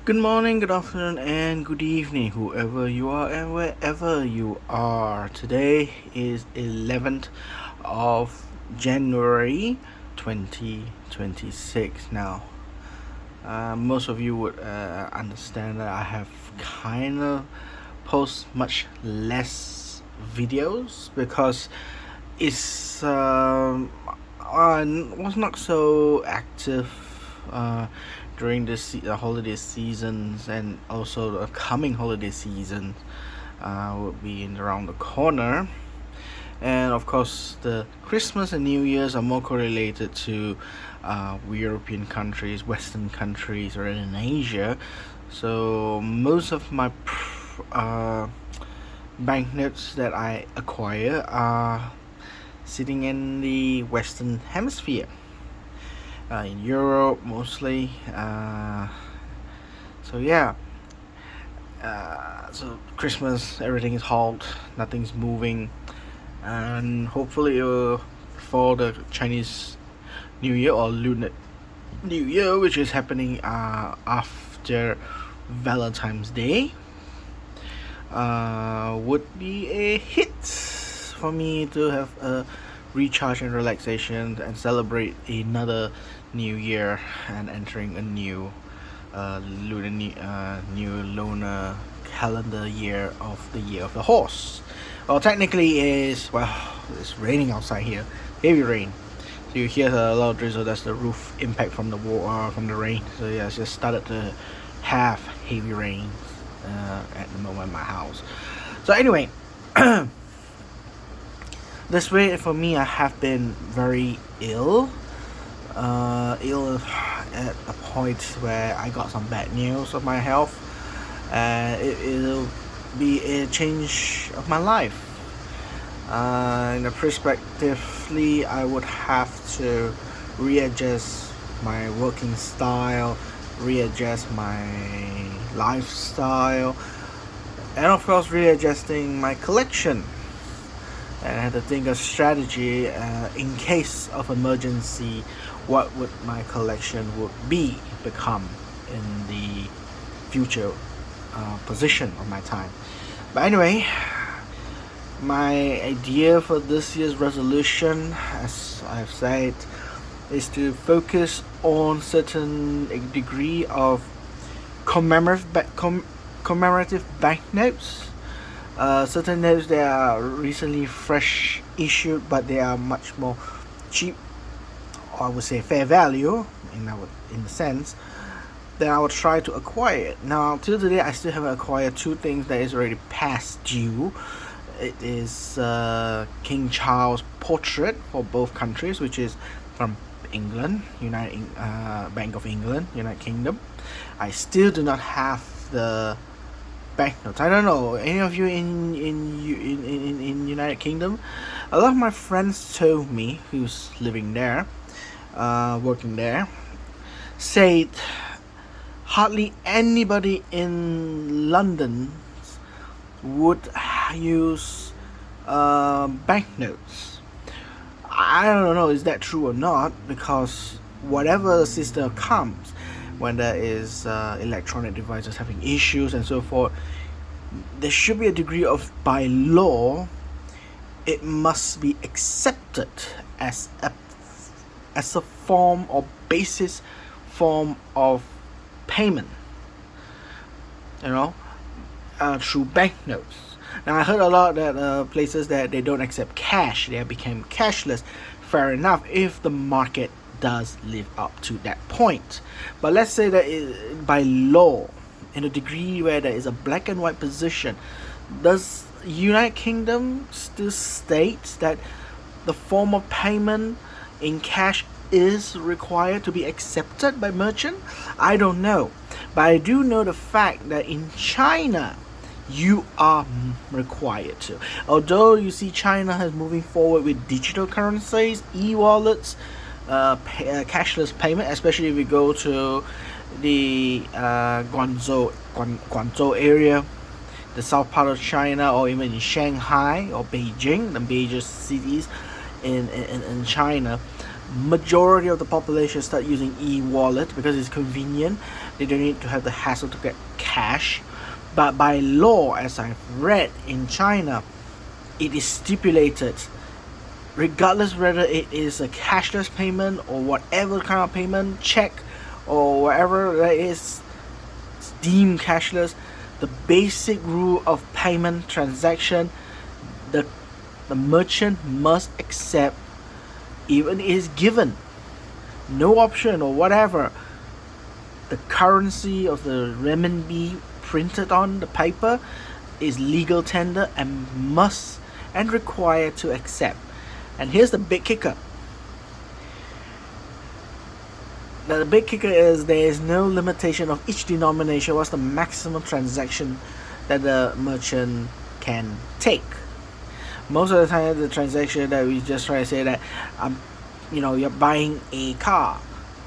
Good morning, good afternoon, and good evening, whoever you are and wherever you are. Today is 11th of January 2026. Now, most of you would understand that I have kind of post much less videos because it's I was not so active during this holiday seasons, and also the coming holiday season will be around the corner. And of course, the Christmas and New Year's are more correlated to European countries, Western countries, or in Asia. So most of my banknotes that I acquire are sitting in the Western Hemisphere, in Europe mostly. So yeah, so Christmas, everything is halt, nothing's moving, and hopefully for the Chinese New Year or Lunar New Year, which is happening after Valentine's Day, would be a hit for me to have a recharge and relaxation and celebrate another new year and entering a new new lunar calendar year of the year of the horse. Well, technically it's raining outside here, heavy rain. So you hear a lot of drizzle. That's the roof impact from from the rain. So yeah, it's just started to have heavy rain at the moment in my house. So anyway, this way for me, I have been very ill at a point where I got some bad news of my health, and it'll be a change of my life. In a perspectively, I would have to readjust my working style, readjust my lifestyle, and of course readjusting my collection. And I had to think of strategy in case of emergency. What would my collection would become in the future position of my time. But anyway, my idea for this year's resolution, as I've said, is to focus on certain degree of commemorative banknotes. Certain notes that are recently fresh issued, but they are much more cheap, or I would say fair value in the sense that I would try to acquire it. Now till today, I still haven't acquired two things that is already past due. It is King Charles portrait for both countries, which is from England, Bank of England, United Kingdom. I still do not have the banknotes. I don't know any of you in United Kingdom. A lot of my friends told me, who's living there, working there, said hardly anybody in London would use banknotes. I don't know, is that true or not, because whatever system comes, when there is electronic devices having issues and so forth, there should be a degree of, by law, it must be accepted as a form or basis form of payment, through banknotes. Now I heard a lot that places that they don't accept cash, they have become cashless. Fair enough, if the market does live up to that point. But let's say that by law, in a degree where there is a black and white position, does United Kingdom still state that the form of payment in cash is required to be accepted by merchant? I don't know, but I do know the fact that in China you are required to. Although you see China has moving forward with digital currencies, e-wallets, cashless payment, especially if we go to the Guangzhou area, the south part of China, or even in Shanghai or Beijing, the major cities in China. Majority of the population start using e-wallet because it's convenient. They don't need to have the hassle to get cash. But by law, as I've read in China, it is stipulated, regardless whether it is a cashless payment or whatever kind of payment, check or whatever that is deemed cashless, the basic rule of payment transaction, the merchant must accept, even is given no option or whatever, the currency of the renminbi printed on the paper is legal tender and must and required to accept. And here's the big kicker. Now, the big kicker is there is no limitation of each denomination. What's the maximum transaction that the merchant can take? Most of the time, the transaction that we just try to say that, you're buying a car,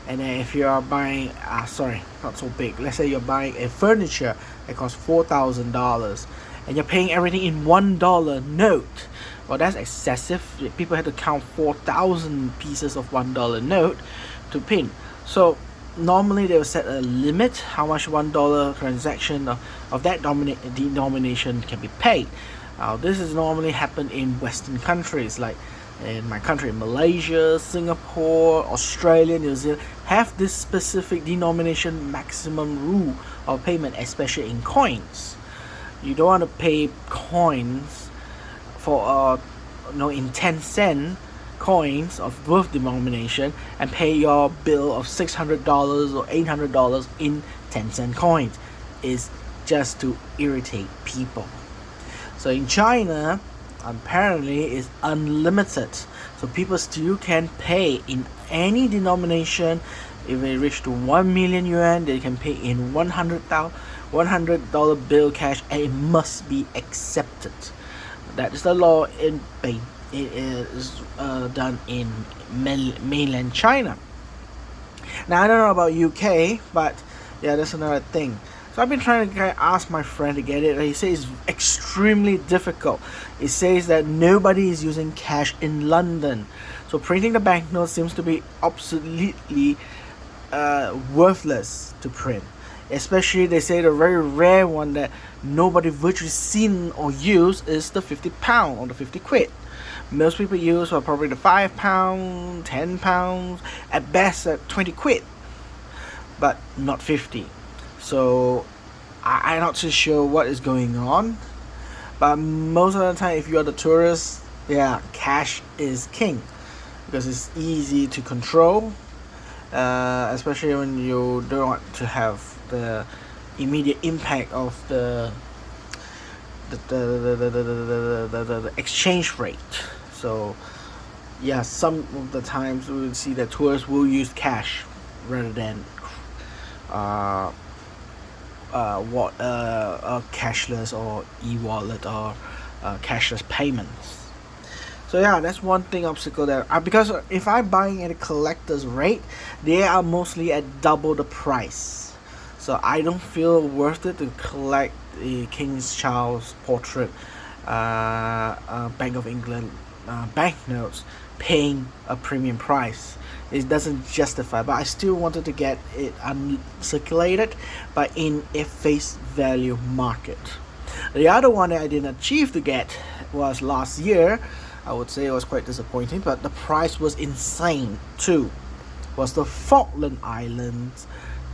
and then if you are buying, sorry, not so big. Let's say you're buying a furniture that costs $4,000, and you're paying everything in $1 note. Well, that's excessive. People have to count 4,000 pieces of $1 note to pin. So normally they will set a limit how much $1 transaction of that denomination can be paid. This is normally happen in Western countries, like in my country, Malaysia, Singapore, Australia, New Zealand, have this specific denomination maximum rule of payment, especially in coins. You don't want to pay coins for in 10-cent coins of both denomination and pay your bill of $600 or $800 in 10-cent coins. Is just to irritate people. So in China, apparently it's unlimited, so people still can pay in any denomination. If they reach to 1 million yuan, they can pay in $100 bill cash, and it must be accepted. That is the law in Beijing. It is done in mainland China. Now I don't know about UK, but yeah, that's another thing. So I've been trying to ask my friend to get it. He says it's extremely difficult. It says that nobody is using cash in London, so printing the banknotes seems to be absolutely worthless to print. Especially, they say the very rare one that nobody virtually seen or use is the £50 or the 50 quid. Most people use are probably the £5, £10, at best at 20 quid, but not 50. So I'm not too sure what is going on, but most of the time, if you are the tourist, yeah, cash is king because it's easy to control, especially when you don't want to have the immediate impact of the exchange rate. So yeah, some of the times we will see that tourists will use cash rather than cashless or e-wallet or cashless payments. So yeah, that's one thing obstacle there. Because if I'm buying at a collector's rate, they are mostly at double the price. So I don't feel worth it to collect the King Charles portrait, Bank of England banknotes, paying a premium price. It doesn't justify, but I still wanted to get it uncirculated, but in a face value market. The other one that I didn't achieve to get was last year. I would say it was quite disappointing, but the price was insane too. Was the Falkland Islands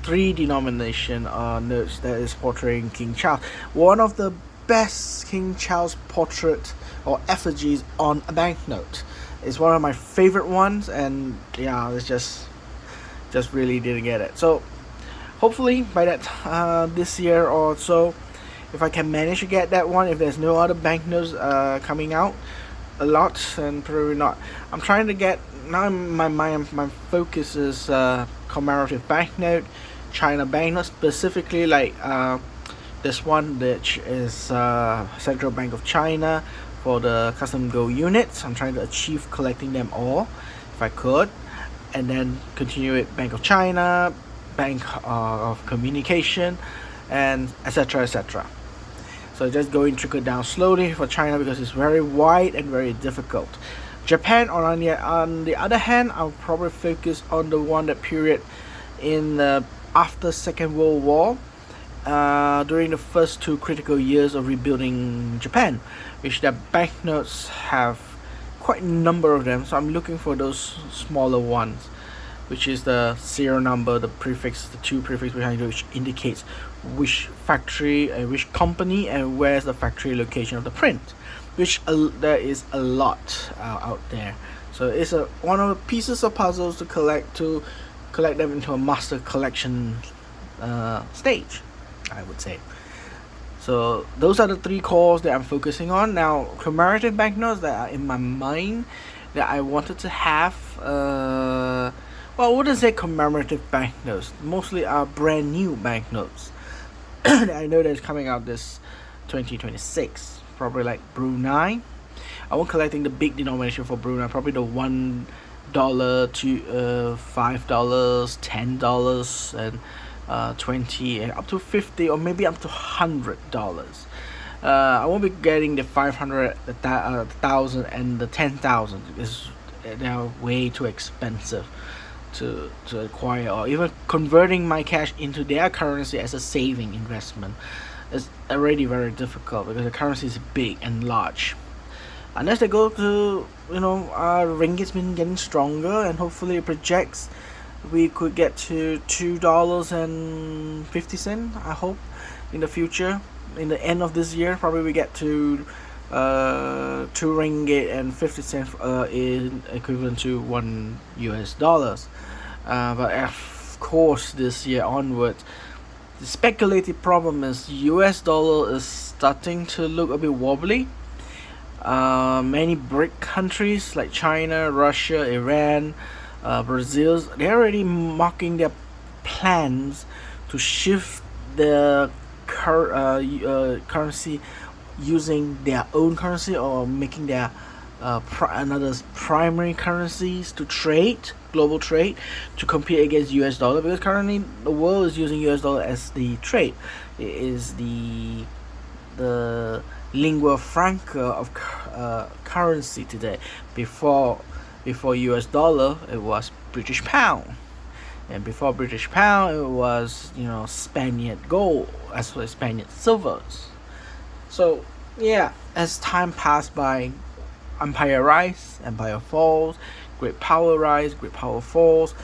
3 denomination notes that is portraying King Charles. One of the best King Charles portrait or effigies on a banknote. It's one of my favorite ones, and yeah, it's just really didn't get it. So hopefully by that this year or so, if I can manage to get that one, if there's no other banknotes coming out a lot, and probably not. I'm trying to get now. My focus is commemorative banknote, China banknote, specifically like this one, which is Central Bank of China. For the custom gold units, I'm trying to achieve collecting them all if I could, and then continue it Bank of China, Bank of Communication, and etc. So just going trickle down slowly for China because it's very wide and very difficult. Japan, on the other hand, I'll probably focus on the one that period in after Second World War, during the first two critical years of rebuilding Japan, which their banknotes have quite a number of them. So I'm looking for those smaller ones, which is the serial number, the prefix, the two prefix behind it, which indicates which factory and which company and where's the factory location of the print, which there is a lot out there. So it's one of the pieces of puzzles to collect them into a master collection stage, I would say. So those are the three cores that I'm focusing on. Now, commemorative banknotes that are in my mind that I wanted to have, well, I wouldn't say commemorative banknotes. Mostly are brand new banknotes that I know that's coming out this 2026. Probably like Brunei. I won't collecting the big denomination for Brunei. Probably the $1 to $5, $10, and 20 and up to 50 or maybe up to $100. I won't be getting the 500, the 1,000, and the 10,000 because they're way too expensive to acquire, or even converting my cash into their currency as a saving investment is already very difficult because the currency is big and large. Unless they go to, ringgit's been getting stronger and hopefully it projects we could get to $2.50, I hope, in the future. In the end of this year, probably we get to 2 ringgit and 50 cents, in equivalent to $1. But of course, this year onwards, the speculative problem is US dollar is starting to look a bit wobbly. Many BRIC countries like China, Russia, Iran, Brazil, they're already marking their plans to shift the currency using their own currency or making their another primary currencies to trade, global trade, to compete against US dollar, because currently the world is using US dollar as the trade. It is the lingua franca of currency today. Before US dollar, it was British pound, and before British pound, it was Spaniard gold as well as Spaniard silvers. So yeah, as time passed by, empire rise, empire falls, great power rise, great power falls.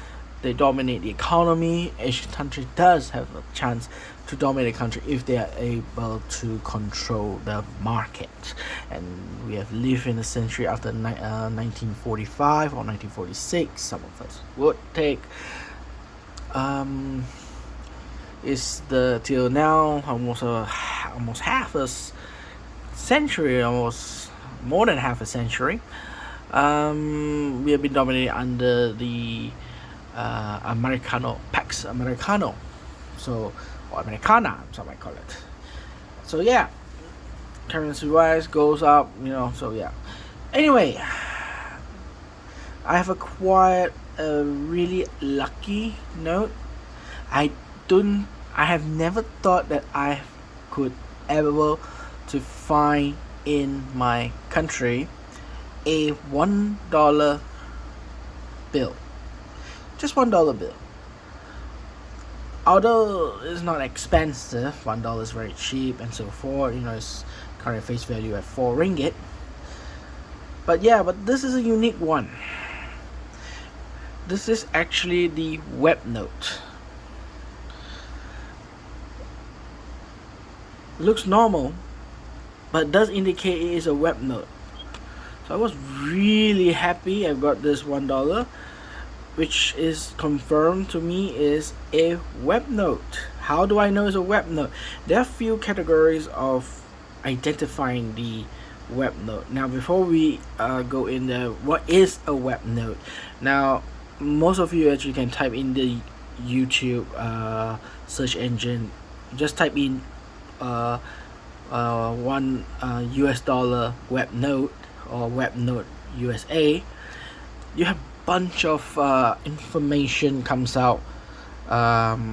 They dominate the economy. Asian country does have a chance to dominate the country if they are able to control the market. And we have lived in a century after 1945 or 1946. Some of us would take. Is the till now almost half a century, almost more than half a century. We have been dominated under the Pax Americano, or Americana, some might call it. So yeah, currency wise goes up, so yeah. Anyway, I have acquired a really lucky note. I have never thought that I could ever to find in my country a $1 bill. Just $1 bill. Although it's not expensive, $1 is very cheap and so forth. It's current face value at 4 ringgit. But this is a unique one. This is actually the web note. Looks normal, but does indicate it is a web note. So I was really happy I got this $1, which is confirmed to me is a web note. How do I know it's a web note? There are few categories of identifying the web note. Now, before we go in there, what is a web note? Now, most of you actually can type in the YouTube search engine. Just type in one US dollar web note or web note USA. You have bunch of information comes out about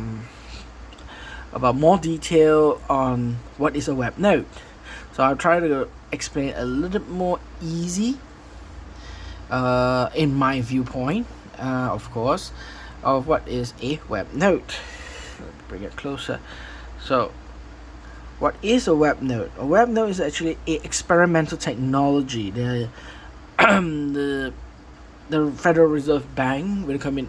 more detail on what is a web note. So I'll try to explain a little bit more easy in my viewpoint, of course, of what is a web node. Bring it closer. So, what is a web node? A web node is actually a experimental technology. The Federal Reserve Bank will come in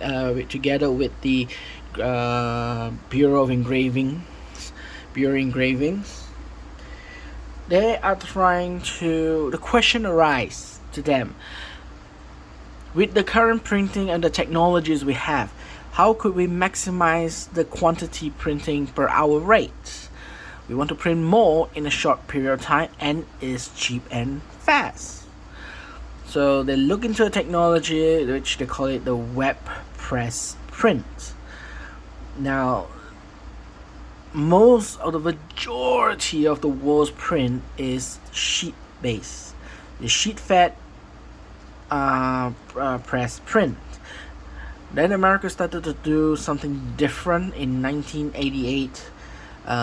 together with the Bureau of Engravings. They are trying to. The question arises to them: with the current printing and the technologies we have, how could we maximize the quantity printing per hour rate? We want to print more in a short period of time and is cheap and fast. So they look into a technology which they call it the web press print. Now, most of the majority of the world's print is sheet based. The sheet fed press print. Then America started to do something different in 1988,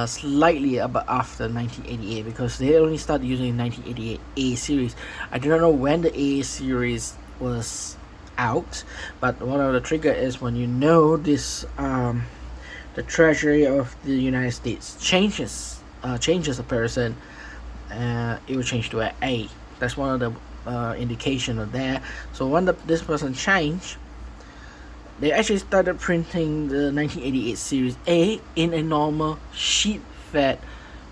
slightly after 1988, because they only started using 1988 A series. I do not know when the A series was out, but one of the trigger is when this the Treasury of the United States changes a person, it will change to an A. That's one of the indication of that. So when this person changed, they actually started printing the 1988 Series A in a normal sheet-fed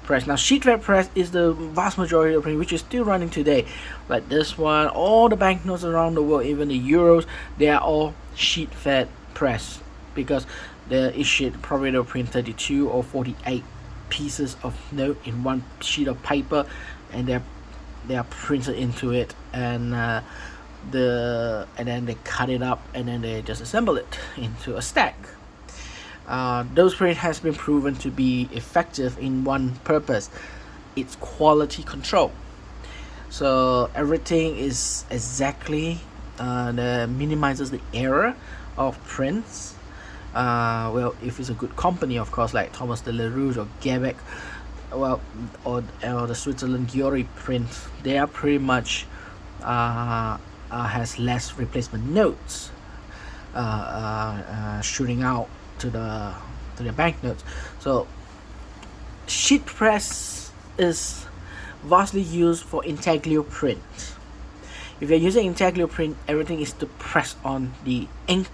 press. Now, sheet-fed press is the vast majority of print, which is still running today. Like this one, all the banknotes around the world, even the euros, they are all sheet-fed press, because they're issued probably they'll print 32 or 48 pieces of note in one sheet of paper, and they are printed into it, and then they cut it up, and then they just assemble it into a stack. Those print has been proven to be effective in one purpose: it's quality control. So everything is exactly minimizes the error of prints. Well, if it's a good company, of course, like Thomas de la Rue or Gebeck, or the Switzerland Giori print, they are pretty much has less replacement notes shooting out to the banknotes. So sheet press is vastly used for intaglio print. If you're using intaglio print, everything is to press on the ink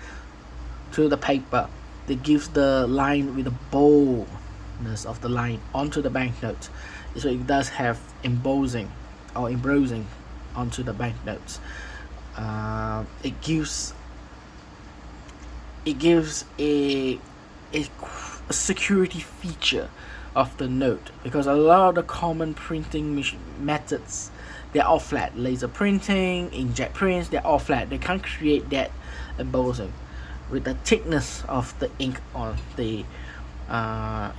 to the paper. That gives the line with the boldness of the line onto the banknote. So it does have embossing onto the banknotes. It gives a security feature of the note, because a lot of the common printing methods, they're all flat. Laser printing, inkjet prints, they're all flat. They can't create that embossing with the thickness of the ink on the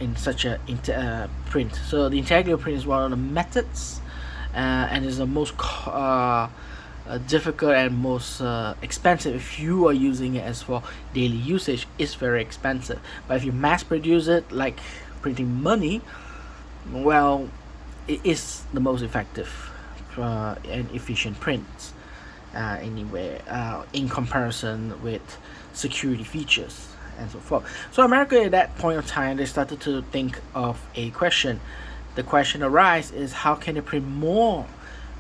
in such a print. So the intaglio print is one of the methods, and is the most difficult and most expensive. If you are using it as for daily usage, it's very expensive. But if you mass produce it, like printing money, well, it is the most effective and efficient prints anyway, in comparison with security features and so forth. So America, at that point of time, they started to think of a question. The question arises is, how can they print more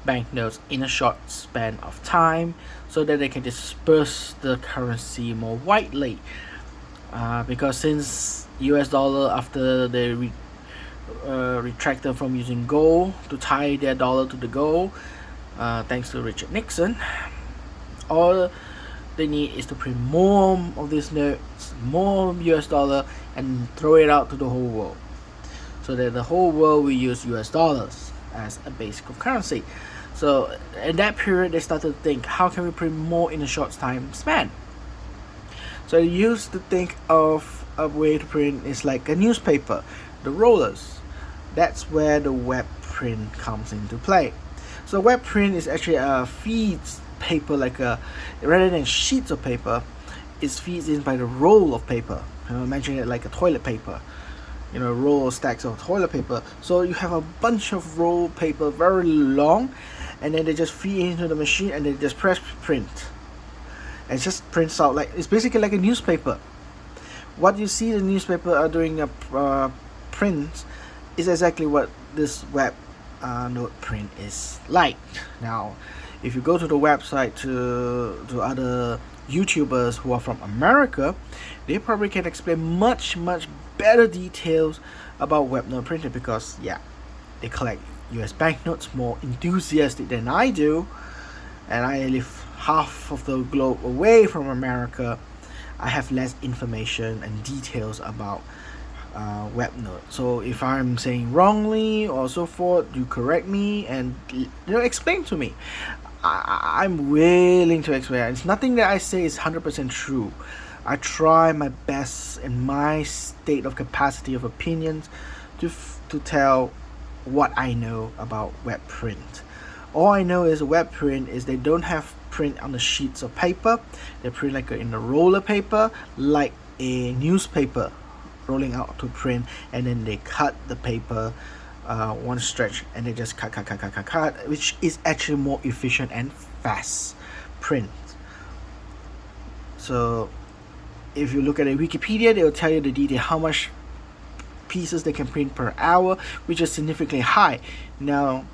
banknotes in a short span of time so that they can disperse the currency more widely? Because since US dollar, after they retracted from using gold to tie their dollar to the gold, thanks to Richard Nixon, all they need is to print more of these notes, more US dollar, and throw it out to the whole world, so that the whole world will use US dollars as a basic of currency. So in that period, they started to think, how can we print more in a short time span? So they used to think of a way to print is like a newspaper, the rollers. That's where the web print comes into play. So web print is actually a feeds paper, like rather than sheets of paper, it feeds in by the roll of paper. Imagine it like a toilet paper, roll stacks of toilet paper. So you have a bunch of roll paper, very long, and then they just feed into the machine and they just press print. And it just prints out like it's basically like a newspaper. What you see the newspaper are doing a print is exactly what this web note print is like. Now, if you go to the website to other YouTubers who are from America, they probably can explain much better details about web note printing, because they collect US banknotes more enthusiastic than I do, and I live half of the globe away from America. I have less information and details about web note. So if I'm saying wrongly or so forth, you correct me and explain to me. I'm willing to explain. It's nothing that I say is 100% true. I try my best in my state of capacity of opinions to tell what I know about web print. All I know is web print is they don't have print on the sheets of paper. They print like in a roller paper, like a newspaper rolling out to print, and then they cut the paper one stretch and they just cut, which is actually more efficient and fast print. So if you look at a Wikipedia, they will tell you the detail how much pieces they can print per hour, which is significantly high. Now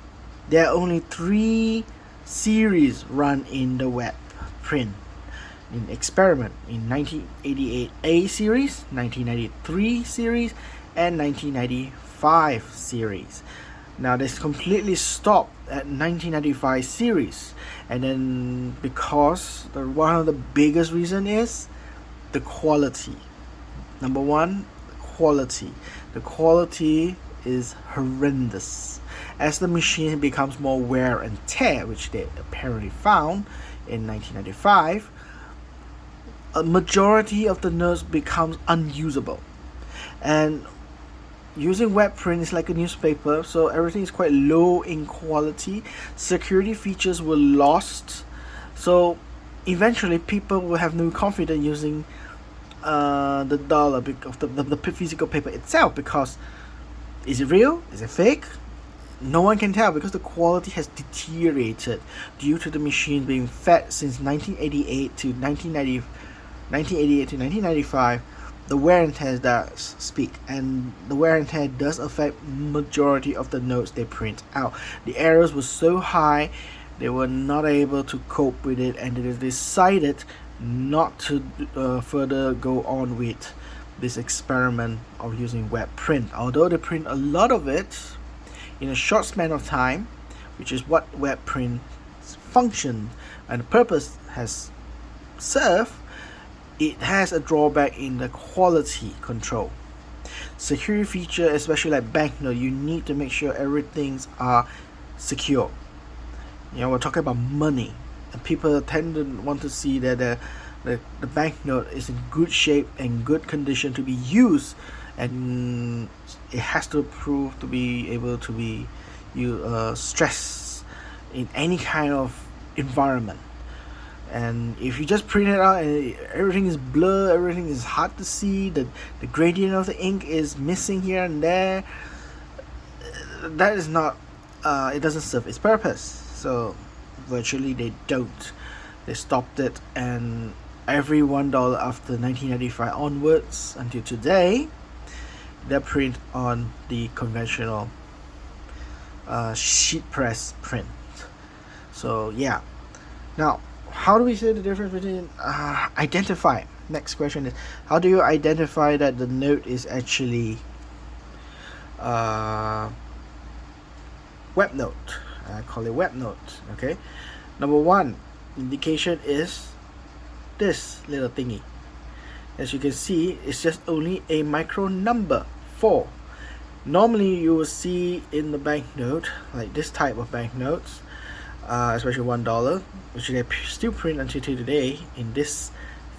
there are only 3 series run in the web print in experiment: in 1988 A series, 1993 series, and 1995 series. Now this completely stopped at 1995 series, and then because one of the biggest reason is the quality. Number one, quality. The quality is horrendous. As the machine becomes more wear and tear, which they apparently found in 1995, a majority of the notes becomes unusable. And using web print is like a newspaper, so everything is quite low in quality. Security features were lost, so eventually people will have no confidence using the dollar of the physical paper itself, because is it real? Is it fake? No one can tell, because the quality has deteriorated due to the machine being fed since 1988 to 1995. The wear and tear does speak, and the wear and tear does affect majority of the notes they print out. The errors were so high, they were not able to cope with it, and they decided not to further go on with this experiment of using web print. Although they print a lot of it in a short span of time, which is what web print function and purpose has served, it has a drawback in the quality control. Security feature, especially like banknote, you need to make sure everything's are secure. We're talking about money, and people tend to want to see that the banknote is in good shape and good condition to be used, and it has to prove to be able to be stressed in any kind of environment. And if you just print it out and everything is blurred, everything is hard to see, the gradient of the ink is missing here and there, that is not it doesn't serve its purpose. So virtually they don't. They stopped it, and every $1 after 1995 onwards until today, they print on the conventional sheet press print. So yeah. Now, how do we say the difference between identify? Next question is, how do you identify that the note is actually web note? I call it web note. Okay. Number one indication is this little thingy. As you can see, it's just only a micro number 4. Normally you will see in the banknote, like this type of banknotes, especially $1, which they still print until today in this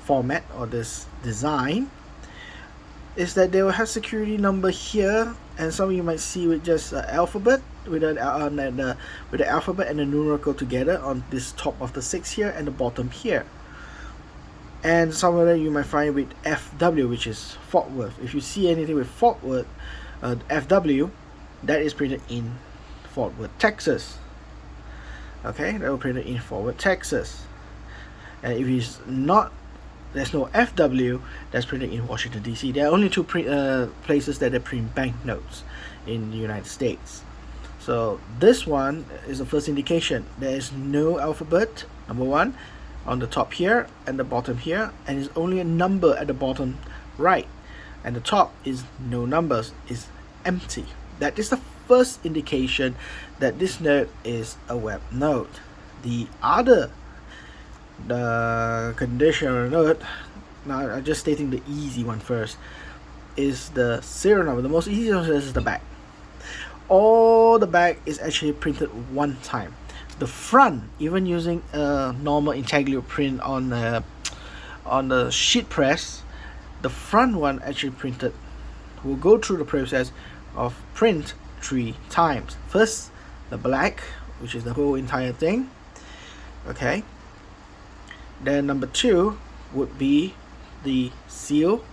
format or this design, is that they will have security number here, and some of you might see with just alphabet, with the alphabet and the numerical together on this top of the 6 here and the bottom here. And some of them you might find with FW, which is Fort Worth. If you see anything with Fort Worth, FW, that is printed in Fort Worth, Texas. Okay, that will print it in Fort Worth, Texas. And if it's not, there's no FW, that's printed in Washington DC. There are only two places that they print banknotes in the United States. So this one is the first indication. There is no alphabet, number one, on the top here and the bottom here, and it's only a number at the bottom right, and the top is no numbers, is empty. That is the first indication that this note is a web note. The conditional note, now I'm just stating the easy one first, is the serial number. The most easy one is the back. All the back is actually printed one time. The front, even using a normal intaglio print on the sheet press, the front one actually printed will go through the process of print 3 times. First, the black, which is the whole entire thing. Okay. Then number 2 would be the seal.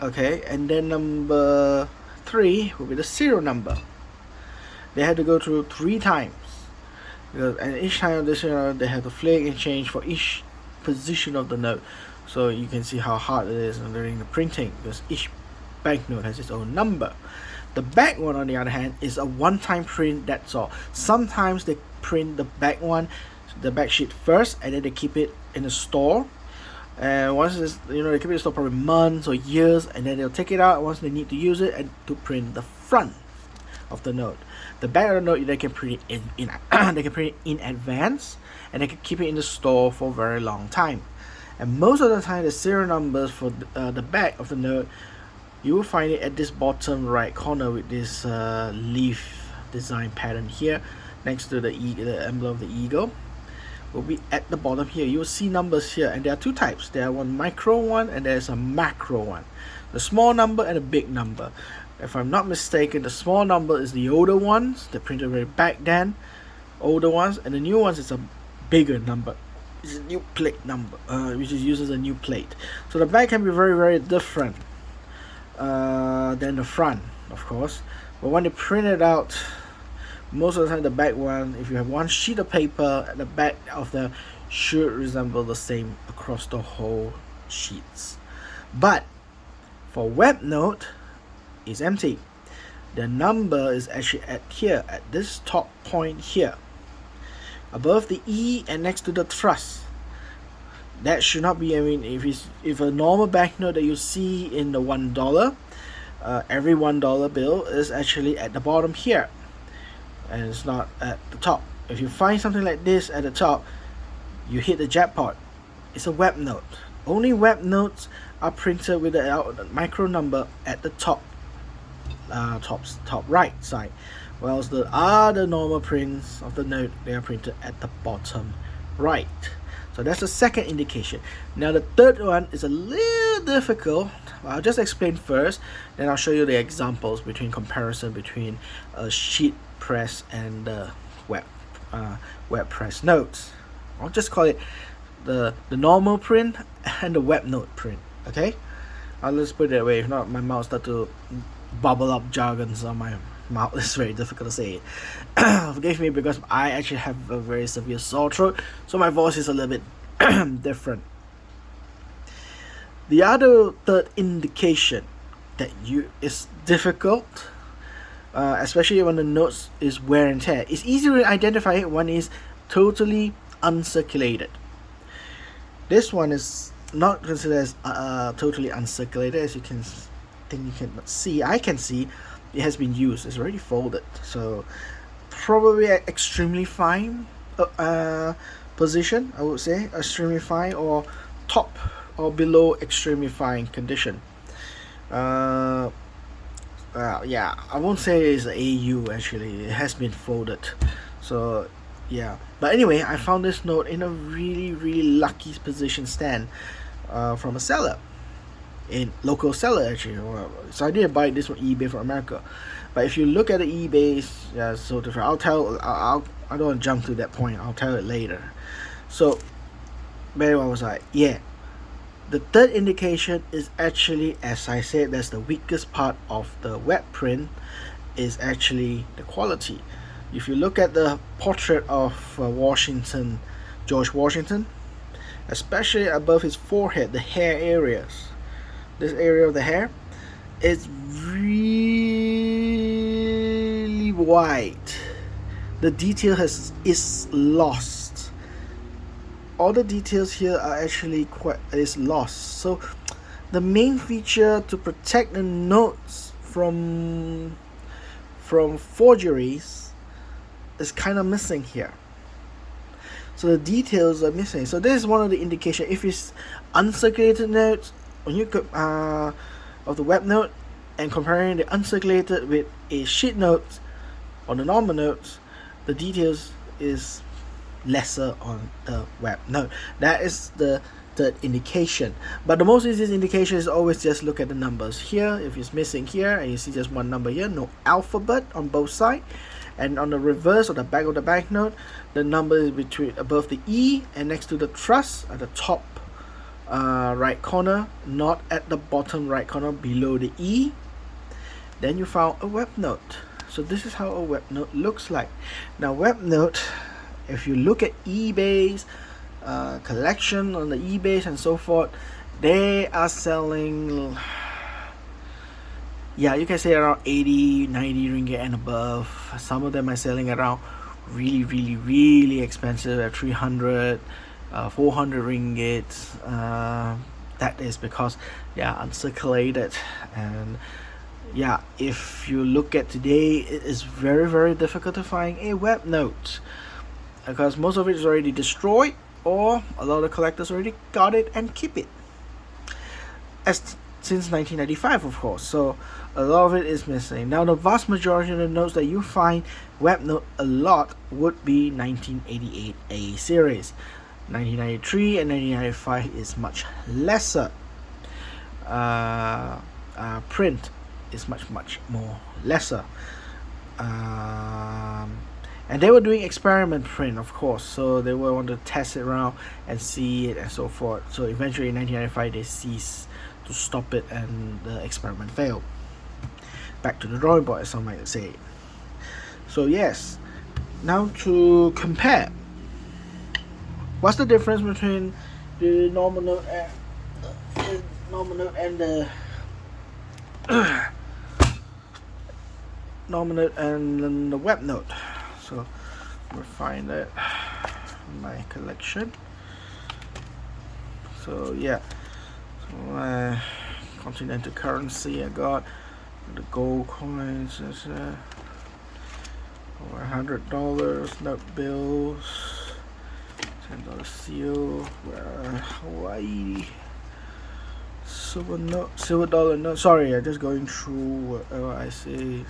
Okay, and then number 3 will be the serial number. They had to go through 3 times, and each time of this, they have to flick and change for each position of the note. So you can see how hard it is during the printing, because each banknote has its own number. The back one, on the other hand, is a one-time print. That's all. Sometimes they print the back one, the back sheet first, and then they keep it in the store. And once it's, they keep it in the store probably months or years, and then they'll take it out once they need to use it and to print the front of the note. The back of the note, they can print it in they can print it in advance, and they can keep it in the store for a very long time. And most of the time, the serial numbers for the back of the note, you will find it at this bottom right corner with this leaf design pattern here next to the emblem of the eagle. Will be at the bottom here. You will see numbers here, and there are 2 types. There are one micro one and there's a macro one. The small number and a big number. If I'm not mistaken, the small number is the older ones. They're printed way back then, older ones, and the new ones is a bigger number. It's a new plate number, which is uses a new plate. So the back can be very, very different than the front, of course. But when they print it out, most of the time the back one, if you have one sheet of paper at the back of the, should resemble the same across the whole sheets. But for web note, it's empty. The number is actually at here, at this top point here, above the E and next to the truss. That should not be, if a normal banknote that you see in the $1, every $1 bill is actually at the bottom here, and it's not at the top. If you find something like this at the top, you hit the jackpot. It's a web note. Only web notes are printed with the micro number at the top right side, whilst the other normal prints of the note, they are printed at the bottom right. So that's the second indication. Now the third one is a little difficult. I'll just explain first, then I'll show you the examples between comparison between a sheet press and the web press notes. I'll just call it the normal print and the web note print. Okay, I'll just put it that way. If not, my mouth start to bubble up jargons on my mouth. It's very difficult to say it. Forgive me, because I actually have a very severe sore throat, so my voice is a little bit different. The other third indication that is difficult, especially when the notes is wear and tear. It's easy to identify it when it's totally uncirculated. This one is not considered as totally uncirculated, as you can see. I can see it has been used. It's already folded, so probably an extremely fine position, I would say. Extremely fine, or top or below extremely fine condition. Yeah, I won't say it's an AU. Actually, it has been folded, so yeah. But anyway, I found this note in a really, really lucky position stand from a seller, in local seller actually. So I didn't buy this from eBay from America, but if you look at the eBay, yeah, so different. I don't want to jump to that point. I'll tell it later. So, but I was like, yeah. The third indication is actually, as I said, that's the weakest part of the web print, is actually the quality. If you look at the portrait of Washington, George Washington, especially above his forehead, the hair areas, this area of the hair, it's really white. The detail is lost. All the details here are actually is lost. So the main feature to protect the notes from forgeries is kind of missing here. So the details are missing. So this is one of the indication. If it's uncirculated notes, when you could of the web note and comparing the uncirculated with a sheet note or the normal notes, the details is lesser on the web note. That is the third indication. But the most easiest indication is always just look at the numbers here. If it's missing here and you see just one number here, no alphabet on both sides, and on the reverse or the back of the banknote, the number is between above the E and next to the truss at the top right corner, not at the bottom right corner below the E. Then you found a web note. So this is how a web note looks like. Now web note, if you look at eBay's collection on the eBay and so forth, they are selling, yeah, you can say around 80, 90 ringgit and above. Some of them are selling around really expensive at 300, 400 ringgit. That is because they are uncirculated. And yeah, if you look at today, it is very difficult to find a web note because most of it is already destroyed, or a lot of collectors already got it and keep it since 1995, of course. So a lot of it is missing. Now the vast majority of the notes that you find web note a lot would be 1988 A series. 1993 and 1995 is much lesser. Print is much more lesser. And they were doing experiment print, of course, so they were want to test it around and see it and so forth. So eventually in 1995 they ceased to stop it and the experiment failed. Back to the drawing board, as some might say. So yes, now to compare, what's the difference between the normal note and the normal note and the web note? So we'll find it in my collection. So yeah, so continental currency I got. The gold coins is over $100 note bills, $10 seal, Hawaii silver dollar note. Sorry, I'm just going through whatever I see.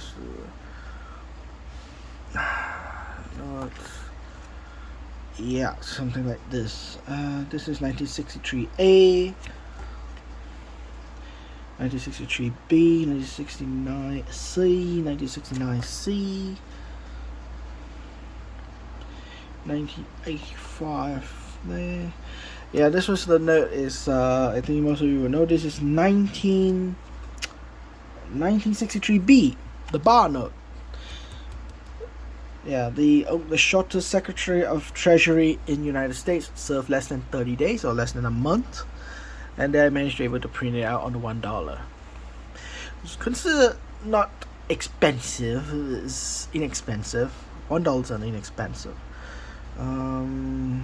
Notes. Yeah, something like this. This is 1963A, 1963B, 1969C, 1969C, 1985 there. Yeah, this was the note is I think most of you will know this is 1963B, the bar note. Yeah, the shortest Secretary of Treasury in United States served less than 30 days or less than a month, and they managed to be able to print it out on the $1. It's considered not expensive, it's inexpensive. $1 is inexpensive. Trying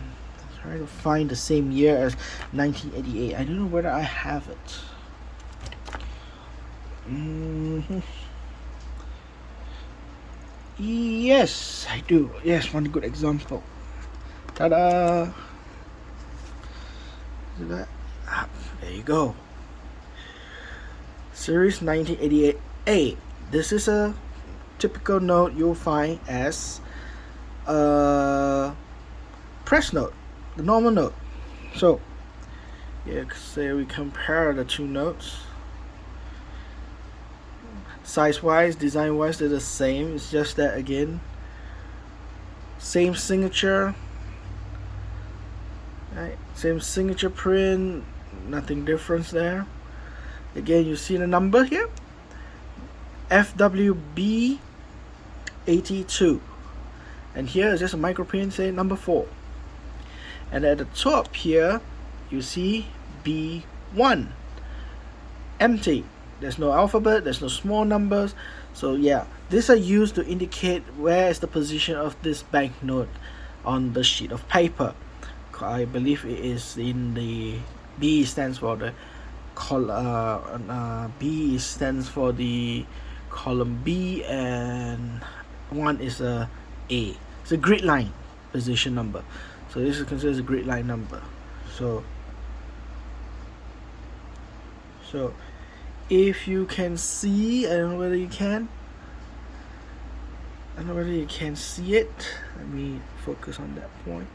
to find the same year as 1988. I don't know whether I have it. Yes, I do. Yes, one good example. Ta-da! There you go. Series 1988A. This is a typical note you'll find as a press note, the normal note. So, yeah, say we compare the two notes. Size-wise, design-wise, they're the same. It's just that, again, same signature, right? Same signature print, nothing difference there. Again, you see the number here, FWB 82. and here is just a microprint say number 4. And at the top here you see B1, empty. There's no alphabet, there's no small numbers. So yeah, these are used to indicate where is the position of this banknote on the sheet of paper. I believe it is in the B stands for the B stands for the column B, and 1 is a A. It's a grid line position number. So this is considered as a grid line number. So if you can see, I don't know whether you can. I don't know whether you can see it. Let me focus on that point.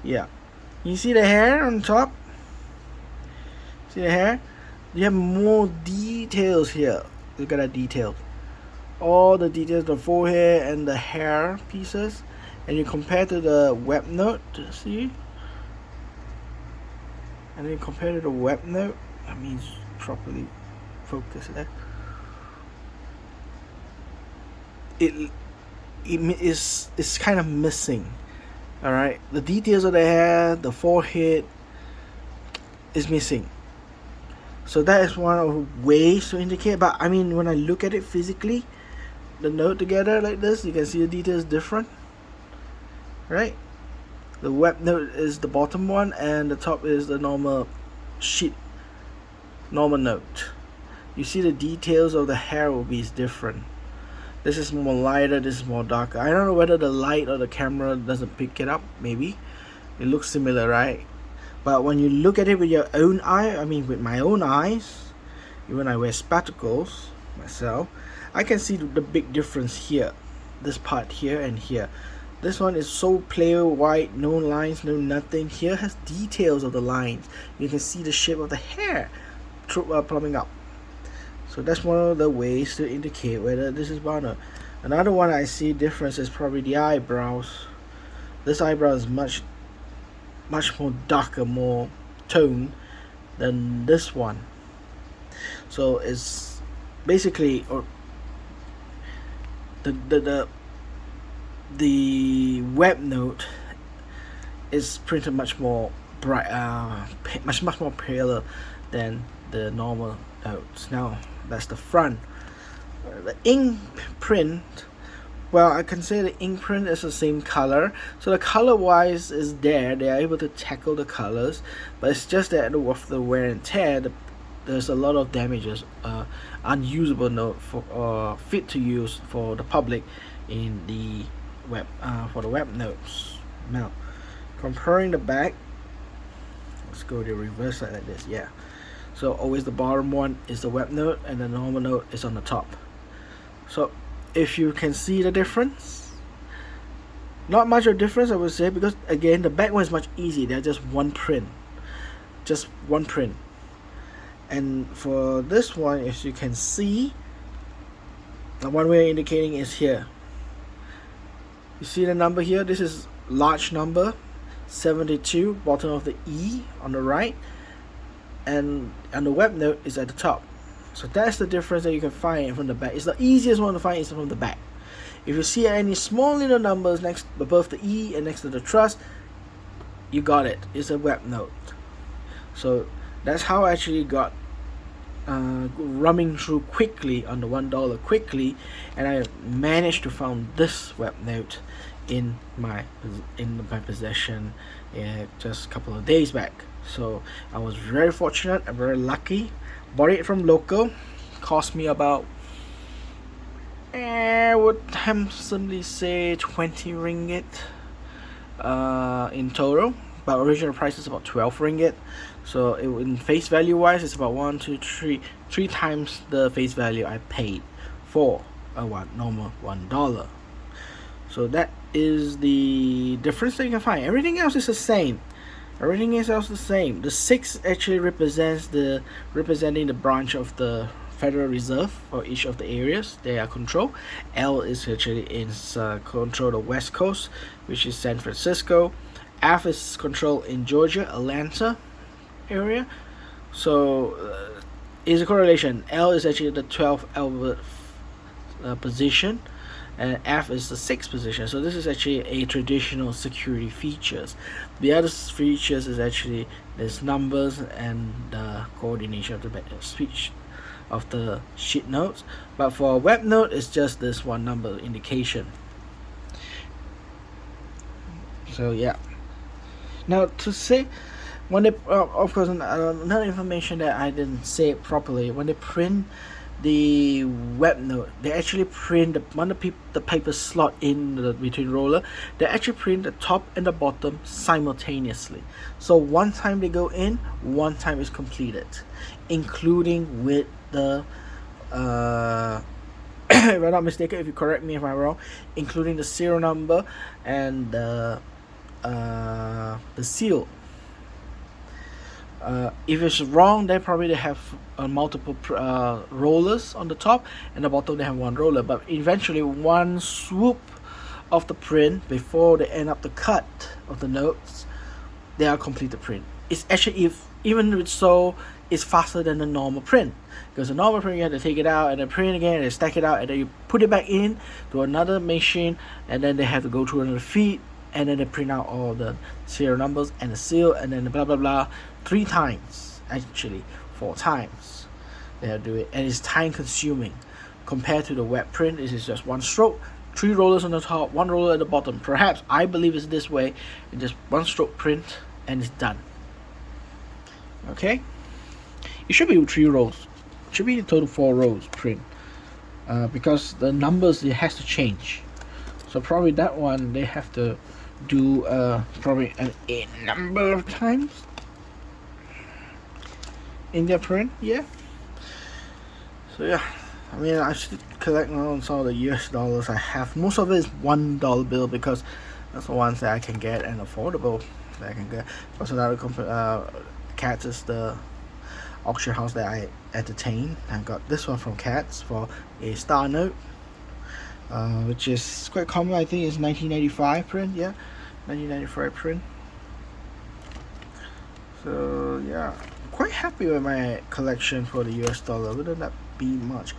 Yeah, you see the hair on top? See the hair? You have more details here. Look at that detail. All the details, the forehead and the hair pieces, and you compare to the web note. See? And then you compare to the web note. That means properly focus there. It is kind of missing. All right, the details of the hair, the forehead is missing. So that is one of the ways to indicate. But I mean, when I look at it physically, the note together like this, you can see the details different, right? The web note is the bottom one, and the top is the normal sheet, normal note. You see the details of the hair will be different. This is more lighter, this is more darker. I don't know whether the light or the camera doesn't pick it up. Maybe it looks similar, right? But when you look at it with your own eye, I mean with my own eyes, even I wear spectacles myself, I can see the big difference here. This part here and here. This one is so clear white, no lines, no nothing. Here has details of the lines. You can see the shape of the hair plumbing up. So that's one of the ways to indicate whether this is bound. Another one I see difference is probably the eyebrows. This eyebrow is much more darker, more toned than this one. So it's basically, or the web note is printed much more bright, much more paler than the normal notes. Now that's the front. The ink print, well, I can say the ink print is the same color, so the color wise is there. They are able to tackle the colors, but it's just that with the wear and tear, there's a lot of damages, unusable note for fit to use for the public in the web, for the web notes. Now comparing the back, let's go the reverse side like this. Yeah, so always the bottom one is the web note and the normal note is on the top. So if you can see the difference, not much of a difference I would say, because again the back one is much easier. They're just one print, and for this one, as you can see, the one we're indicating is here. You see the number here, this is large number 72, bottom of the E on the right, and the web note is at the top. So that's the difference that you can find from the back. It's the easiest one to find is from the back. If you see any small little numbers next above the E and next to the trust, you got it. It's a web note. So that's how I actually got running through quickly on the $1 quickly, and I managed to find this web note in my possession just a couple of days back. So I was very fortunate and very lucky. Bought it from local, cost me about, I would handsomely say 20 ringgit in total, but original price is about 12 ringgit. So in face value wise, it's about 3 times the face value I paid for a normal $1. So that is the difference that you can find. Everything else is the same. Everything is else the same. The 6 actually representing the branch of the Federal Reserve for each of the areas they are control. L is actually in control the West Coast, which is San Francisco. F is control in Georgia, Atlanta area. So is a correlation. L is actually the 12th Albert position, and F is the sixth position. So this is actually a traditional security features. The other features is actually there's numbers and the coordination of the speech of the sheet notes. But for web note, it's just this one number indication. So yeah. Now to say, when they of course another information that I didn't say properly, when they print the web note, they actually print the paper slot in between roller. They actually print the top and the bottom simultaneously. So one time they go in, one time is completed, including with the if I'm not mistaken, if you correct me if I'm wrong, including the serial number and the seal. If it's wrong, then probably they have multiple rollers on the top, and the bottom they have one roller. But eventually, one swoop of the print before they end up the cut of the notes, they are complete the print. It's actually, if even with so, it's faster than the normal print, because the normal print you have to take it out and then print again and stack it out and then you put it back in to another machine, and then they have to go through another feed, and then they print out all the serial numbers and the seal, and then the blah blah blah 3 times, actually 4 times they have to do it, and it's time consuming. Compared to the web print, this is just one stroke, 3 rollers on the top, 1 roller at the bottom. Perhaps I believe it's this way, and just 1 stroke print and it's done. Okay, it should be 3 rows, it should be in total 4 rows print, because the numbers, it has to change. So probably that one they have to do probably a number of times in their print. Yeah. So yeah, I mean, I should collect on some of the US dollars I have. Most of it is $1 bill, because that's the ones that I can get and affordable that I can get. Also, another Cats is the auction house that I entertain. I got this one from Cats for a star note, which is quite common. I think it's 1995 print. Yeah, 1995 print. So yeah, quite happy with my collection for the US dollar. Wouldn't that be much?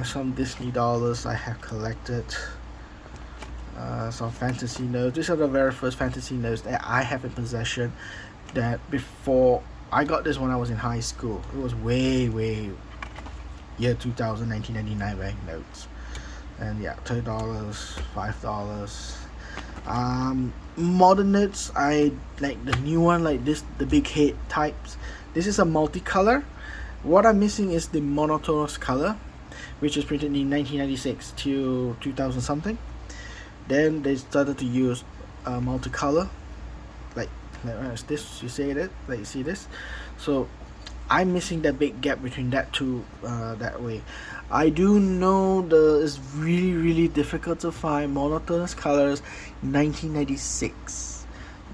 Some Disney dollars I have collected. Some fantasy notes. These are the very first fantasy notes that I have in possession. That before I got this when I was in high school. It was way year 2000, 1999 bank notes. And yeah, $2, $5. Modern notes, I like the new one, like this, the big head types. This is a multicolor. What I'm missing is the monotonous color, which is printed in 1996 to 2000 something. Then they started to use multicolor, like this. You see it, like you see this. So I'm missing that big gap between that two. That way, I do know it's really difficult to find monotonous colors. 1996.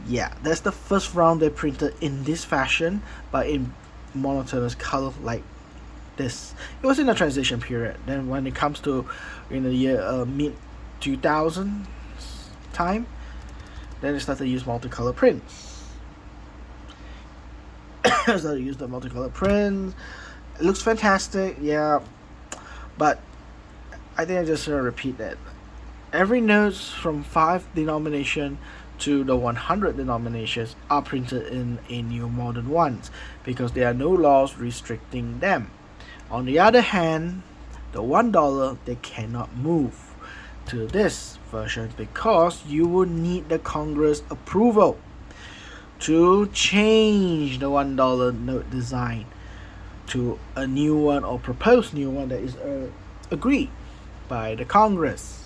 Yeah, that's the first round they printed in this fashion, but in monotonous color like this. It was in a transition period. Then when it comes to in the year mid 2000 time, then they started to use multicolor prints. Started to use the multicolor prints. It looks fantastic, yeah, but I think I just repeat that every notes from 5 denomination to the 100 denominations are printed in a new modern ones, because there are no laws restricting them. On the other hand, the $1 they cannot move to this version, because you will need the Congress approval to change the $1 note design to a new one, or proposed new one that is agreed by the Congress.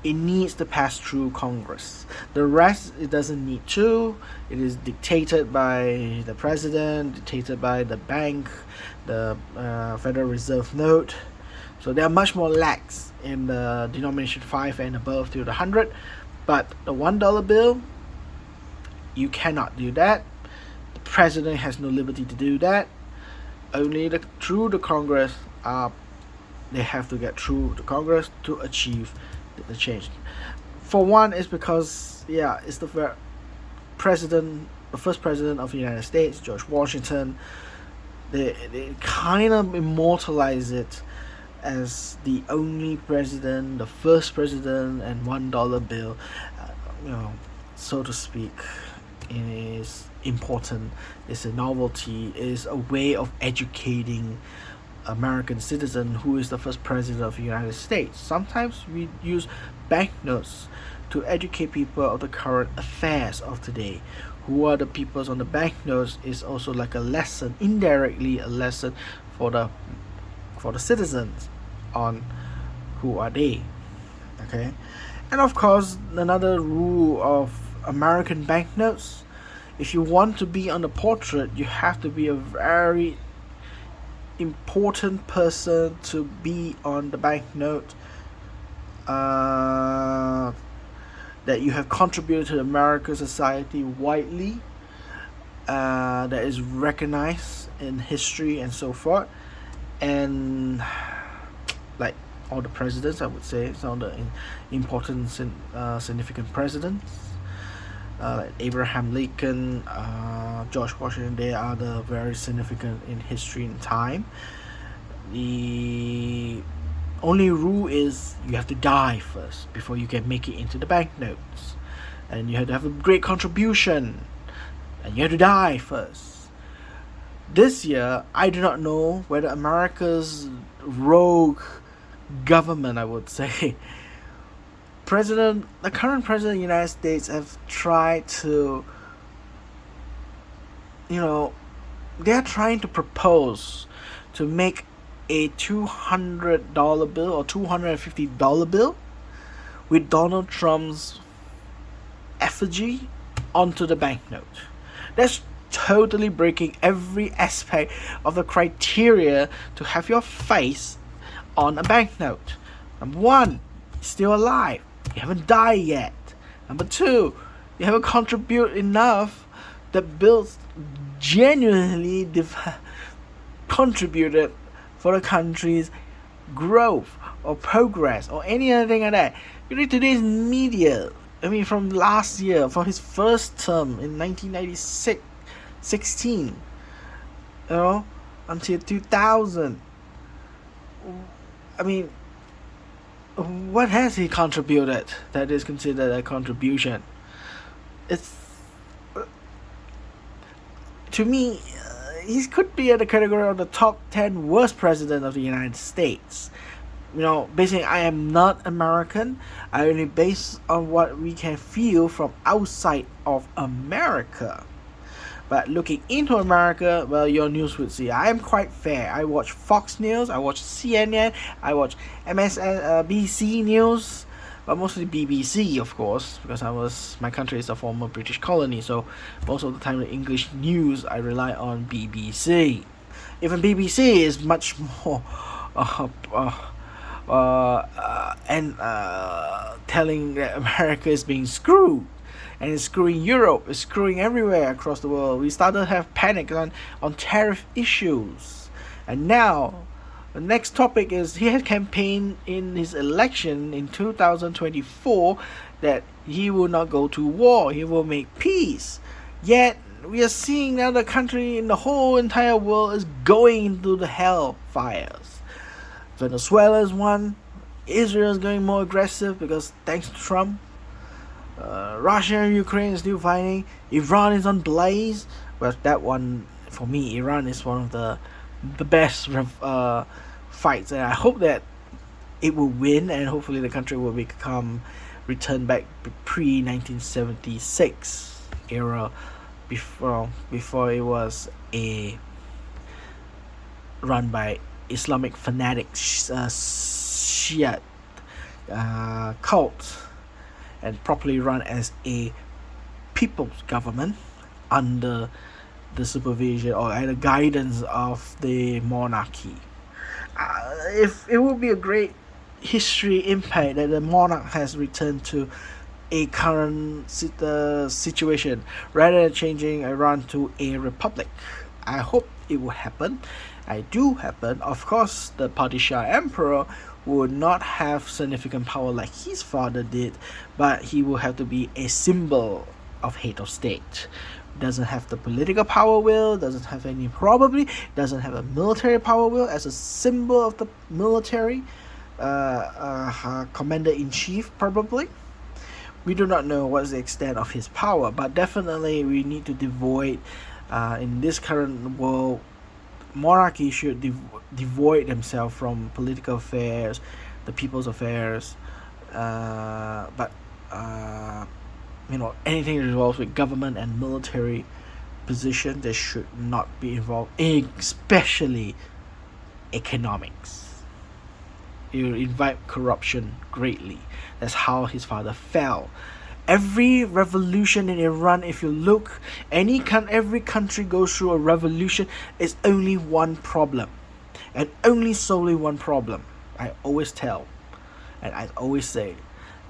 It needs to pass through Congress. The rest, it doesn't need to. It is dictated by the president, dictated by the bank, the Federal Reserve note. So they are much more lax in the denomination 5 and above to the 100. But the $1 bill, you cannot do that. The president has no liberty to do that. Only through the Congress, they have to get through the Congress to achieve the change. For one, is because it's the first president of the United States, George Washington. They kind of immortalize it as the only president, the first president, and $1 bill, uh, you know, so to speak, is important. It's a novelty. Is a way of educating American citizen who is the first president of the United States. Sometimes we use banknotes to educate people of the current affairs of today. Who are the peoples on the banknotes is also like a lesson, indirectly a lesson for the citizens on who are they. Okay, and of course another rule of American banknotes: if you want to be on the portrait, you have to be a very important person to be on the banknote, that you have contributed to American society widely, that is recognized in history and so forth. And like all the presidents, I would say some of the important significant presidents, like Abraham Lincoln, George Washington, they are the very significant in history and time. The only rule is you have to die first before you can make it into the banknotes, and you have to have a great contribution, and you have to die first. This year, I do not know whether America's rogue government, I would say, the current president of the United States have tried to, they're trying to propose to make a $200 bill or $250 bill with Donald Trump's effigy onto the banknote. That's totally breaking every aspect of the criteria to have your face on a banknote. Number one, still alive. You haven't died yet. Number two, you haven't contributed enough that bills genuinely contributed for the country's growth or progress or any other thing like that. You read today's media, from last year, for his first term in 1996, until 2000. What has he contributed that is considered a contribution? It's, to me, he could be at the category of the top 10 worst president of the United States. Basically, I am not American. I only base on what we can feel from outside of America. But looking into America, well, your news would see I am quite fair. I watch Fox News, I watch CNN, I watch MSNBC News, but mostly BBC, of course, because my country is a former British colony, so most of the time the English news I rely on BBC. Even BBC is much more telling that America is being screwed. And it's screwing Europe, it's screwing everywhere across the world. We started to have panic on tariff issues. And now, the next topic is he had campaigned in his election in 2024 that he will not go to war, he will make peace. Yet, we are seeing now the country in the whole entire world is going into the hellfires. Venezuela is one, Israel is going more aggressive because thanks to Trump. Russia and Ukraine is still fighting. Iran is on blaze. Well, that one, for me, Iran is one of the best fights, and I hope that it will win, and hopefully the country will return back pre-1976 era, before it was run by Islamic fanatics, Shiite cult, and properly run as a people's government under the supervision or the guidance of the monarchy. If it would be a great history impact that the monarch has returned to a current situation rather than changing Iran to a republic. I hope it will happen. It do happen. Of course, the Padishah Emperor would not have significant power like his father did, but he will have to be a symbol of head of state, doesn't have the political power will, doesn't have any, probably doesn't have a military power will as a symbol of the military commander-in-chief, probably. We do not know what's the extent of his power, but definitely we need to devoid, in this current world, monarchy should devoid themselves from political affairs, the people's affairs, but anything that involves with government and military position, they should not be involved, especially economics. You invite corruption greatly. That's how his father fell. Every revolution in Iran, if you look, every country goes through a revolution, it's only one problem, and only solely one problem. I always tell, and I always say,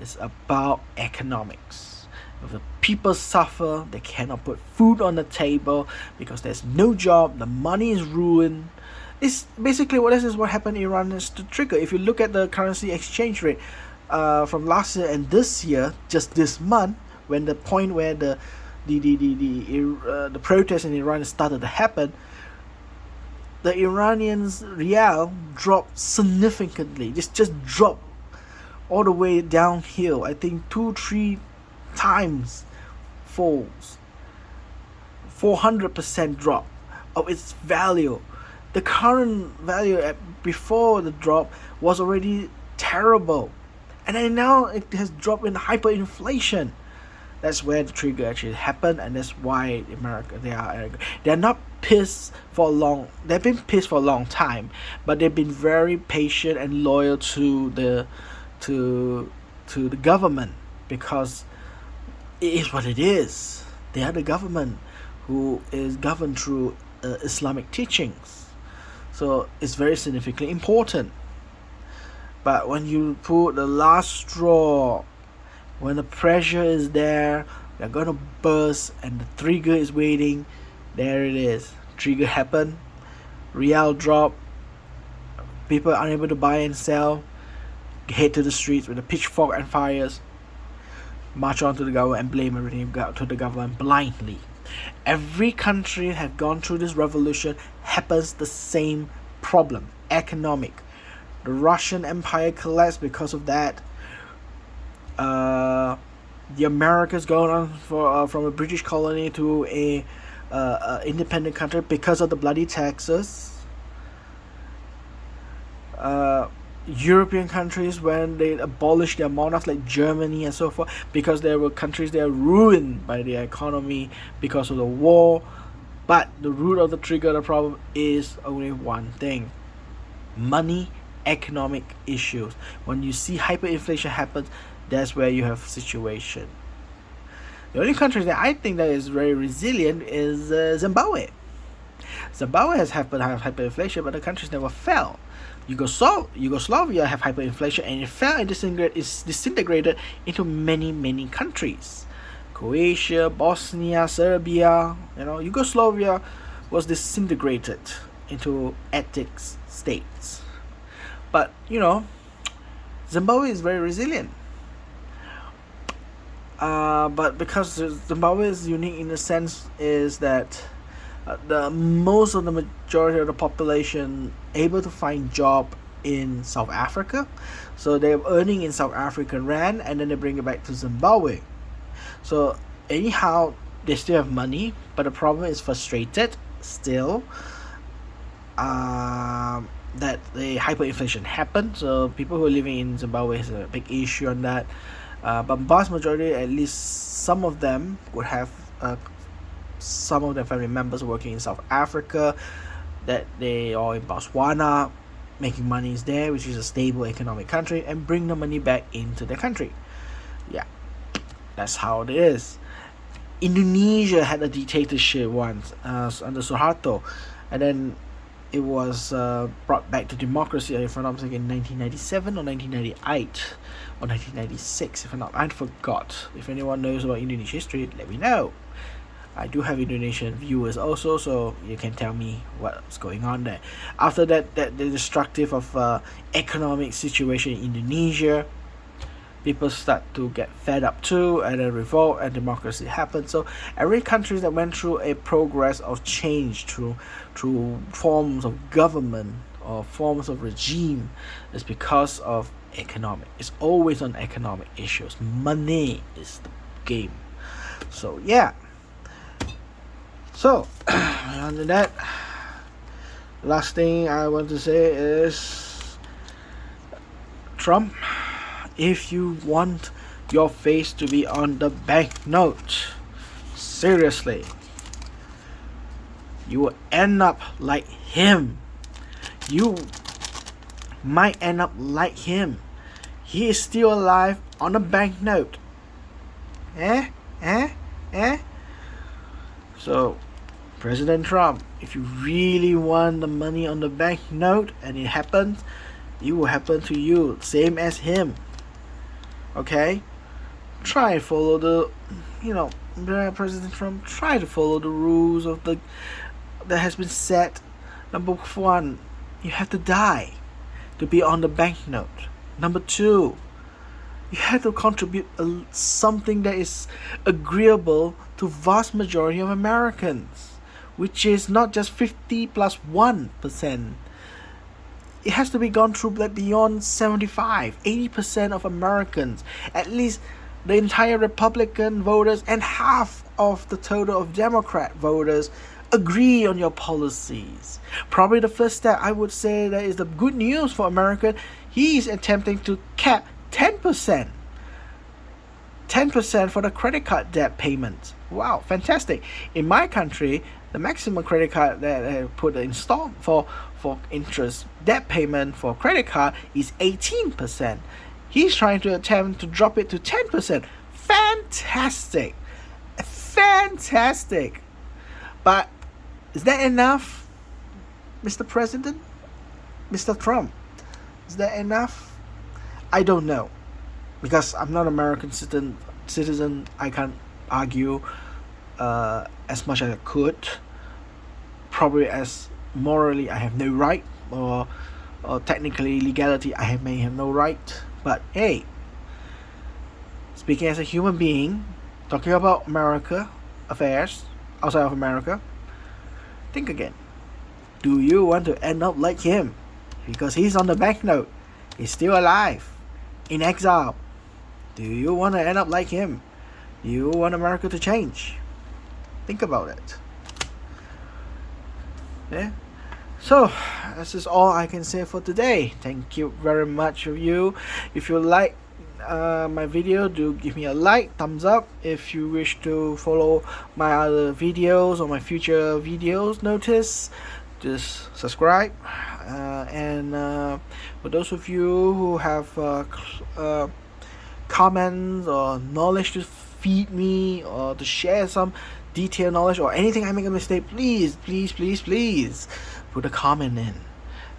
it's about economics. If the people suffer, they cannot put food on the table because there's no job, the money is ruined. It's basically this is what happened in Iran is to trigger. If you look at the currency exchange rate from last year and this year, just this month, when the point where the protests in Iran started to happen, the Iranians rial dropped significantly. Just dropped all the way downhill. I think 2-3 times falls, 400% drop of its value. The current value before the drop was already terrible, and then now it has dropped in hyperinflation. That's where the trigger actually happened, and that's why America, they're not pissed for long. They've been pissed for a long time, but they've been very patient and loyal to the government, because it is what it is. They are the government who is governed through Islamic teachings, so it's very significantly important. But when you put the last straw, when the pressure is there, they're gonna burst, and the trigger is waiting. There it is. Trigger happened. Rial drop. People are unable to buy and sell. Head to the streets with a pitchfork and fires. March on to the government and blame everything to the government blindly. Every country have gone through this revolution, happens the same problem, economic. The Russian Empire collapsed because of that. The Americas going on from a British colony to a independent country because of the bloody taxes. European countries, when they abolished their monarchs, like Germany and so forth, because there were countries that are ruined by their economy because of the war. But the root of the trigger, the problem is only one thing: money, economic issues. When you see hyperinflation happens, that's where you have situation. The only country that I think that is very resilient is Zimbabwe. Zimbabwe has hyperinflation, but the countries never fell. Yugoslavia have hyperinflation, and it fell and disintegrated into many countries. Croatia, Bosnia, Serbia, Yugoslavia was disintegrated into ethnic states. But Zimbabwe is very resilient. But because Zimbabwe is unique in the sense is that the majority of the population able to find job in South Africa, so they're earning in South African rand, and then they bring it back to Zimbabwe. So anyhow, they still have money, but the problem is frustrated still. That the hyperinflation happened, so people who are living in Zimbabwe has a big issue on that. But vast majority, at least some of them, would have some of their family members working in South Africa, that they are in Botswana, making monies there, which is a stable economic country, and bring the money back into their country. Yeah, that's how it is. Indonesia had a dictatorship once under Suharto, and then it was brought back to democracy, if I'm not mistaken, in 1997 or 1998 or 1996, I forgot. If anyone knows about Indonesian history, let me know. I do have Indonesian viewers also, so you can tell me what's going on there. After that the destructive of economic situation in Indonesia, people start to get fed up too, and then revolt and democracy happens. So every country that went through a progress of change through forms of government or forms of regime is because of economic. It's always on economic issues. Money is the game. So yeah. So under that, last thing I want to say is, Trump, if you want your face to be on the banknote, seriously, you will end up like him. You might end up like him. He is still alive on the banknote. So, President Trump, if you really want the money on the banknote and it happens, it will happen to you, same as him. Okay? Try and follow the, President Trump, try to follow the rules of the that has been set. Number one, you have to die to be on the banknote. Number two, you have to contribute something that is agreeable to vast majority of Americans, which is not just 50 plus 1%. It has to be gone through beyond 80% of Americans, at least the entire Republican voters and half of the total of Democrat voters agree on your policies. Probably the first step, I would say, that is the good news for America. He is attempting to cap 10%. 10% for the credit card debt payments. Wow, fantastic. In my country, the maximum credit card that I put install for interest debt payment for credit card is 18%. He's trying to attempt to drop it to 10%. Fantastic. Fantastic. But is that enough, Mr. President? Mr. Trump? Is that enough? I don't know. Because I'm not an American citizen, I can't argue as much as I could. Probably as morally I have no right, or technically legality I may have no right. But hey, speaking as a human being, talking about America affairs outside of America, think again. Do you want to end up like him? Because he's on the banknote. He's still alive, in exile. Do you want to end up like him? Do you want America to change? Think about it. Yeah. So, this is all I can say for today. Thank you very much of you. If you like my video, do give me a like, thumbs up. If you wish to follow my other videos or my future videos notice, just subscribe. And for those of you who have comments or knowledge to feed me, or to share some detailed knowledge, or anything I make a mistake, please put a comment in.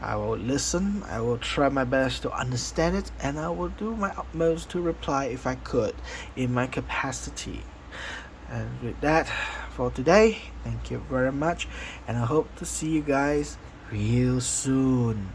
I will listen, I will try my best to understand it, and I will do my utmost to reply if I could in my capacity. And with that, for today, thank you very much, and I hope to see you guys real soon.